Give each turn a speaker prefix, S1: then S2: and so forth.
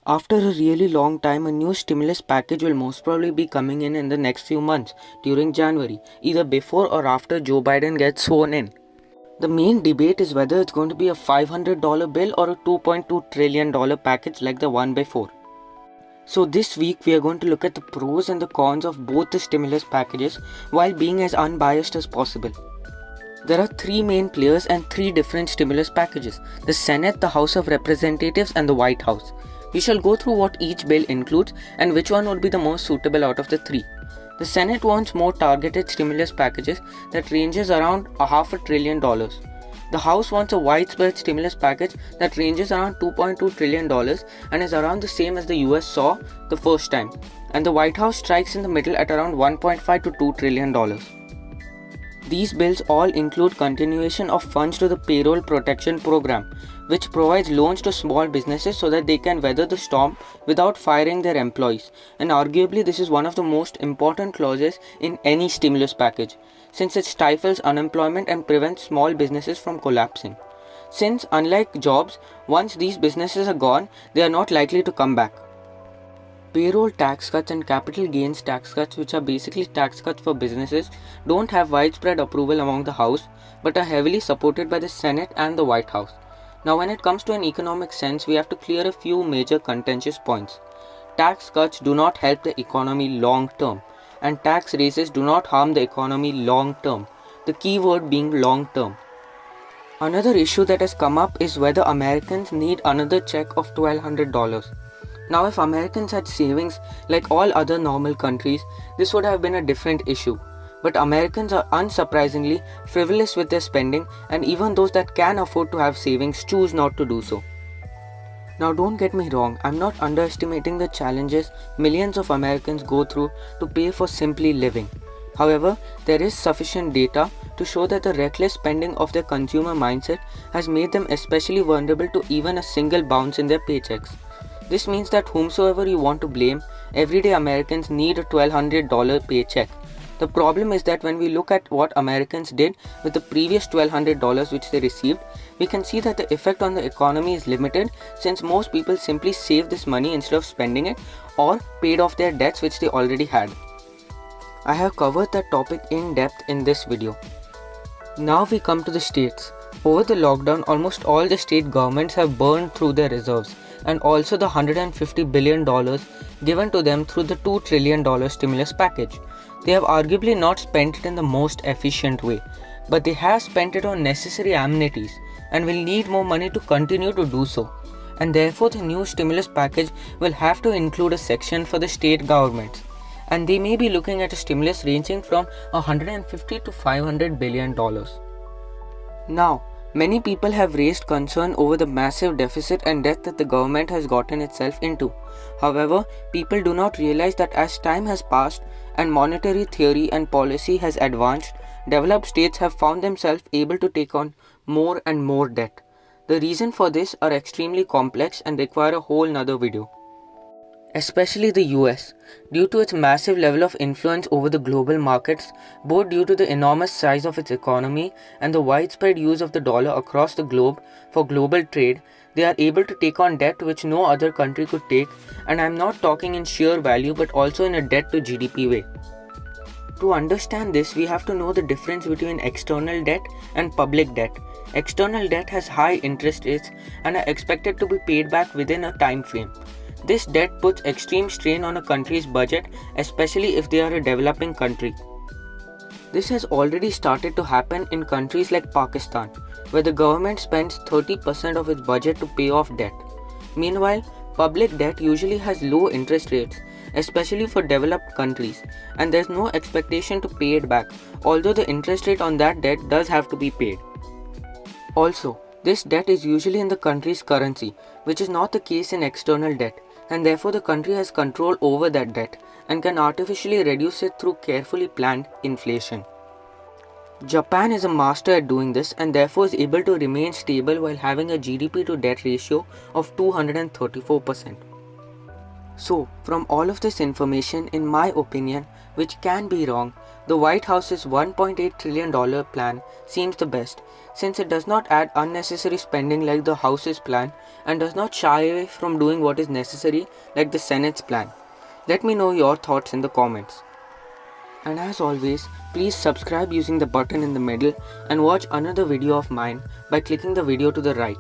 S1: After a really long time, a new stimulus package will most probably be coming in the next few months during January, either before or after Joe Biden gets sworn in. The main debate is whether it's going to be a $500 bill or a $2.2 trillion package like the one before. So this week we are going to look at the pros and the cons of both the stimulus packages while being as unbiased as possible. There are three main players and three different stimulus packages: the Senate, the House of Representatives, and the White House. We shall go through what each bill includes and which one would be the most suitable out of the three. The Senate wants more targeted stimulus packages that ranges around $500 billion. The House wants a widespread stimulus package that ranges around $2.2 trillion and is around the same as the US saw the first time. And the White House strikes in the middle at around $1.5 to $2 trillion. These bills all include continuation of funds to the Payroll Protection Program, which provides loans to small businesses so that they can weather the storm without firing their employees. And arguably, this is one of the most important clauses in any stimulus package, since it stifles unemployment and prevents small businesses from collapsing. Since, unlike jobs, once these businesses are gone, they are not likely to come back. Payroll tax cuts and capital gains tax cuts, which are basically tax cuts for businesses, don't have widespread approval among the House but are heavily supported by the Senate and the White House. Now, when it comes to an economic sense, we have to clear a few major contentious points. Tax cuts do not help the economy long term, and tax raises do not harm the economy long term, the key word being long term. Another issue that has come up is whether Americans need another check of $1,200. Now, if Americans had savings like all other normal countries, this would have been a different issue. But Americans are unsurprisingly frivolous with their spending, and even those that can afford to have savings choose not to do so. Now, don't get me wrong, I'm not underestimating the challenges millions of Americans go through to pay for simply living. However, there is sufficient data to show that the reckless spending of their consumer mindset has made them especially vulnerable to even a single bounce in their paychecks. This means that whomsoever you want to blame, everyday Americans need a $1,200 paycheck. The problem is that when we look at what Americans did with the previous $1,200 which they received, we can see that the effect on the economy is limited, since most people simply saved this money instead of spending it or paid off their debts which they already had. I have covered that topic in depth in this video. Now we come to the states. Over the lockdown, almost all the state governments have burned through their reserves, and also the $150 billion given to them through the $2 trillion stimulus package. They have arguably not spent it in the most efficient way, but they have spent it on necessary amenities and will need more money to continue to do so. And therefore, the new stimulus package will have to include a section for the state governments, and they may be looking at a stimulus ranging from $150 to $500 billion. Now, many people have raised concern over the massive deficit and debt that the government has gotten itself into. However, people do not realize that as time has passed and monetary theory and policy has advanced, developed states have found themselves able to take on more and more debt. The reason for this are extremely complex and require a whole nother video. Especially the US, due to its massive level of influence over the global markets, both due to the enormous size of its economy and the widespread use of the dollar across the globe for global trade, they are able to take on debt which no other country could take, and I am not talking in sheer value but also in a debt to GDP way. To understand this, we have to know the difference between external debt and public debt. External debt has high interest rates and are expected to be paid back within a time frame. This debt puts extreme strain on a country's budget, especially if they are a developing country. This has already started to happen in countries like Pakistan, where the government spends 30% of its budget to pay off debt. Meanwhile, public debt usually has low interest rates, especially for developed countries, and there's no expectation to pay it back, although the interest rate on that debt does have to be paid. Also, this debt is usually in the country's currency, which is not the case in external debt, and therefore the country has control over that debt and can artificially reduce it through carefully planned inflation. Japan is a master at doing this and therefore is able to remain stable while having a GDP to debt ratio of 234%. So, from all of this information, in my opinion, which can be wrong, the White House's $1.8 trillion plan seems the best, since it does not add unnecessary spending like the House's plan and does not shy away from doing what is necessary like the Senate's plan. Let me know your thoughts in the comments. And as always, please subscribe using the button in the middle and watch another video of mine by clicking the video to the right.